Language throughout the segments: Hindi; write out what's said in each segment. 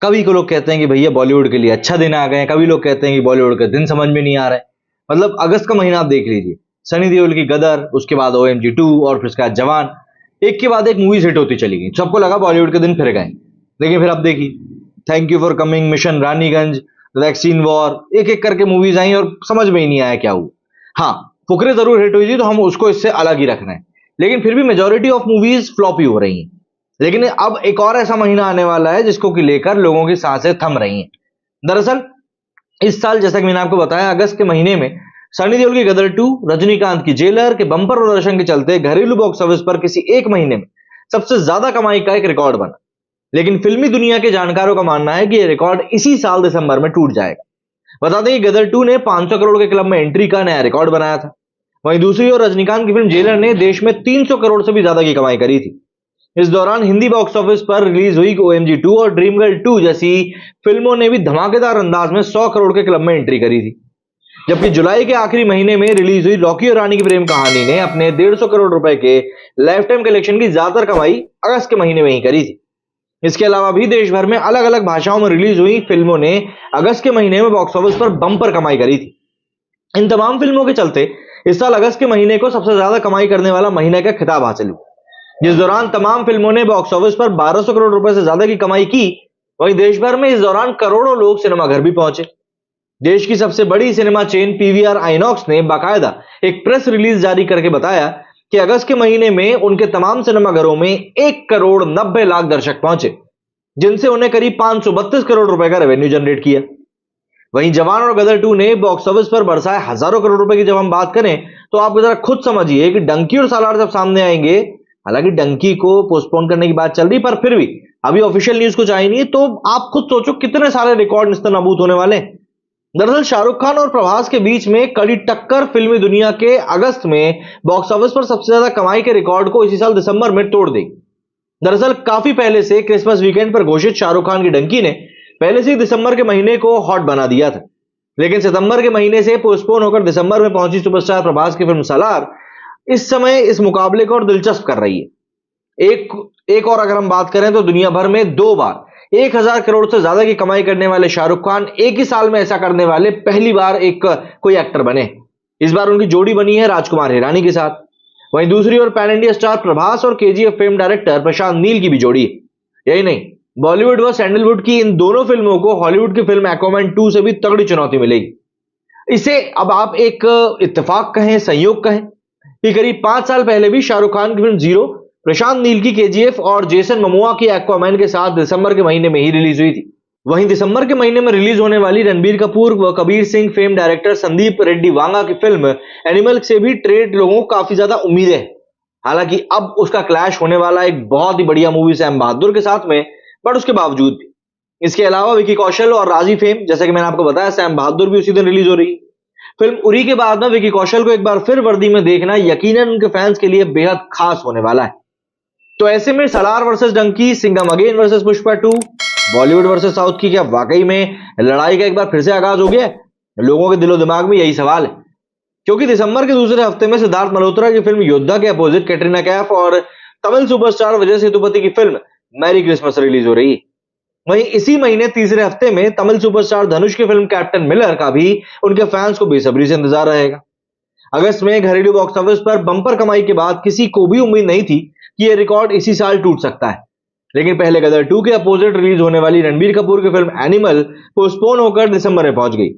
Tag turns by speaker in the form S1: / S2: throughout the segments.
S1: कभी को लोग कहते हैं कि भैया बॉलीवुड के लिए अच्छा दिन आ गए हैं, कभी लोग कहते हैं कि बॉलीवुड का दिन समझ में नहीं आ रहा है। मतलब अगस्त का महीना आप देख लीजिए, सनी देओल की गदर, उसके बाद OMG 2 और फिर उसके बाद जवान, एक के बाद एक मूवीज हिट होती चली गई। सबको लगा बॉलीवुड के दिन फिर गए, लेकिन फिर अब देखिए, thank you for coming, mission Raniganj, vaccine war, एक एक करके मूवीज आई और समझ में ही नहीं आया क्या हुआ। हाँ, फुकरे जरूर हिट हुई थी तो हम उसको इससे अलग ही रख रहे हैं, लेकिन फिर भी मेजोरिटी ऑफ मूवीज फ्लॉप ही हो रही हैं। लेकिन अब एक और ऐसा महीना आने वाला है जिसको कि लेकर लोगों की सांसें थम रही हैं। दरअसल इस साल, जैसा कि मैंने आपको बताया, अगस्त के महीने में सनी देओल की गदर 2, रजनीकांत की जेलर के बम्पर प्रदर्शन के चलते घरेलू बॉक्स ऑफिस पर किसी एक महीने में सबसे ज्यादा कमाई का एक रिकॉर्ड बना। लेकिन फिल्मी दुनिया के जानकारों का मानना है कि यह रिकॉर्ड इसी साल दिसंबर में टूट जाएगा। बता दें कि गदर 2 ने 500 करोड़ के क्लब में एंट्री का नया रिकॉर्ड बनाया था। वहीं दूसरी ओर रजनीकांत की फिल्म जेलर ने देश में 300 करोड़ से भी ज्यादा की कमाई करी थी। इस दौरान हिंदी बॉक्स ऑफिस पर रिलीज हुई OMG 2 और ड्रीम गर्ल 2 जैसी फिल्मों ने भी धमाकेदार अंदाज में 100 करोड़ के क्लब में एंट्री करी थी। जबकि जुलाई के आखिरी महीने में रिलीज हुई रॉकी और रानी की प्रेम कहानी ने अपने 150 करोड़ रुपए के लाइफ टाइम कलेक्शन की ज्यादातर कमाई अगस्त के महीने में ही करी थी। इसके अलावा भी देश भर में अलग अलग भाषाओं में रिलीज हुई फिल्मों ने अगस्त के महीने में बॉक्स ऑफिस पर बम्पर कमाई करी थी। इन तमाम फिल्मों के चलते इस साल अगस्त के महीने को सबसे ज्यादा कमाई करने वाला महीने का खिताब हासिल हुआ। जिस दौरान तमाम फिल्मों ने बॉक्स ऑफिस पर 1200 करोड़ रुपए से ज्यादा की कमाई की, वहीं देश भर में इस दौरान करोड़ों लोग सिनेमाघर भी पहुंचे। देश की सबसे बड़ी सिनेमा चेन PVR आइनॉक्स ने बाकायदा एक प्रेस रिलीज जारी करके बताया कि अगस्त के महीने में उनके तमाम सिनेमाघरों में 1 करोड़ 90 लाख दर्शक पहुंचे, जिनसे उन्हें करीब 532 करोड़ रुपए का रेवेन्यू जनरेट किया। वहीं जवान और गदर 2 ने बॉक्स ऑफिस पर बरसाए हजारों करोड़ रुपए की जब हम बात करें, तो आप जरा खुद समझिए कि डंकी और सालार जब सामने आएंगे, हालांकि डंकी को पोस्टपोन करने की बात चल रही, पर फिर भी अभी ऑफिशियल न्यूज कुछ आई नहीं है, तो आप खुद सोचो कितने सारे रिकॉर्ड निस्तनाबूद होने वाले हैं। दरअसल शाहरुख खान और प्रभास के बीच में कड़ी टक्कर फिल्मी दुनिया के अगस्त में बॉक्स ऑफिस पर सबसे ज्यादा कमाई के रिकॉर्ड को इसी साल दिसंबर में तोड़ देगी। दरअसल काफी पहले से क्रिसमस वीकेंड पर घोषित शाहरुख खान की डंकी ने पहले से ही दिसंबर के महीने को हॉट बना दिया था, लेकिन सितंबर के महीने से पोस्टपोन होकर दिसंबर में पहुंची सुपरस्टार प्रभास की फिल्म सालार इस समय इस मुकाबले को और दिलचस्प कर रही है। एक और अगर हम बात करें तो दुनिया भर में 2 बार 1000 करोड़ से ज्यादा की कमाई करने वाले शाहरुख खान एक ही साल में ऐसा करने वाले पहली बार एक कोई एक्टर बने। इस बार उनकी जोड़ी बनी है राजकुमार हिरानी के साथ। वहीं दूसरी ओर पैन इंडिया स्टार प्रभास और KGF fame director Prashanth Neel की भी जोड़ी है। यही नहीं, बॉलीवुड व सैंडलवुड की इन दोनों फिल्मों को हॉलीवुड की फिल्म एक्वामैन 2 से भी तगड़ी चुनौती मिलेगी। इसे अब आप एक इत्तेफाक कहें, संयोग कहें, कि करीब 5 साल पहले भी शाहरुख खान की फिल्म जीरो, प्रशांत नील की KGF और जेसन मोमोआ की एक्वामैन के साथ दिसंबर के महीने में ही रिलीज हुई थी। वहीं दिसंबर के महीने में रिलीज होने वाली रणबीर कपूर व कबीर सिंह फेम डायरेक्टर संदीप रेड्डी वांगा की फिल्म एनिमल से भी ट्रेड लोगों को काफी ज्यादा उम्मीदें हैं। हालांकि अब उसका क्लैश होने वाला एक बहुत ही बढ़िया मूवी सैम बहादुर के साथ में, बट उसके बावजूद भी इसके अलावा विकी कौशल और राजी फेम, जैसे कि मैंने आपको बताया, सैम बहादुर भी उसी दिन रिलीज हो रही है। फिल्म उरी के बाद में विकी कौशल को एक बार फिर वर्दी में देखना यकीनन उनके फैंस के लिए बेहद खास होने वाला है। तो ऐसे में Salaar versus Dunki, Singham again versus Pushpa 2, Bollywood versus south की क्या वाकई में लड़ाई का एक बार फिर से आगाज हो गया है? लोगों के दिलो दिमाग में यही सवाल है, क्योंकि दिसंबर के दूसरे हफ्ते में सिद्धार्थ मल्होत्रा की फिल्म योद्धा के अपोजिट कैटरीना कैफ और तमिल सुपरस्टार विजय सेतुपति की फिल्म मैरी क्रिसमस रिलीज हो रही है। वहीं इसी महीने तीसरे हफ्ते में तमिल सुपरस्टार धनुष की फिल्म कैप्टन मिलर का भी उनके फैंस को बेसब्री से इंतजार रहेगा। अगस्त में घरेलू बॉक्स ऑफिस पर बंपर कमाई के बाद किसी को भी उम्मीद नहीं थी कि यह रिकॉर्ड इसी साल टूट सकता है, लेकिन पहले गदर 2 के अपोजिट रिलीज होने वाली रणबीर कपूर की फिल्म एनिमल पोस्टपोन होकर दिसंबर में पहुंच गई।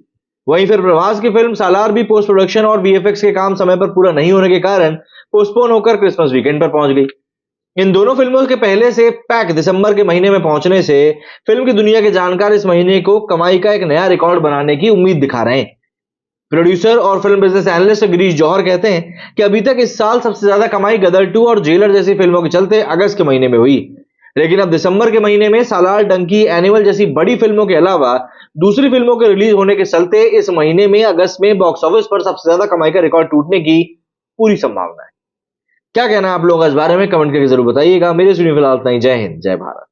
S1: वहीं फिर प्रभास की फिल्म सालार भी पोस्ट प्रोडक्शन और VFX के काम समय पर पूरा नहीं होने के कारण पोस्टपोन होकर क्रिसमस वीकेंड पर पहुंच गई। इन दोनों फिल्मों के पहले से पैक दिसंबर के महीने में पहुंचने से फिल्म की दुनिया के जानकार इस महीने को कमाई का एक नया रिकॉर्ड बनाने की उम्मीद दिखा रहे हैं। प्रोड्यूसर और फिल्म बिजनेस एनालिस्ट गिरीश जौहर कहते हैं कि अभी तक इस साल सबसे ज्यादा कमाई गदर 2 और जेलर जैसी फिल्मों के चलते अगस्त के महीने में हुई, लेकिन अब दिसंबर के महीने में सालार, डंकी, एनिमल जैसी बड़ी फिल्मों के अलावा दूसरी फिल्मों के रिलीज होने के चलते इस महीने में अगस्त में बॉक्स ऑफिस पर सबसे ज्यादा कमाई का रिकॉर्ड टूटने की पूरी संभावना है। क्या कहना है आप लोगों का इस बारे में? कमेंट करके जरूर बताइएगा। मेरे सुनिए फिलहाल इतना ही। जय हिंद, जय भारत।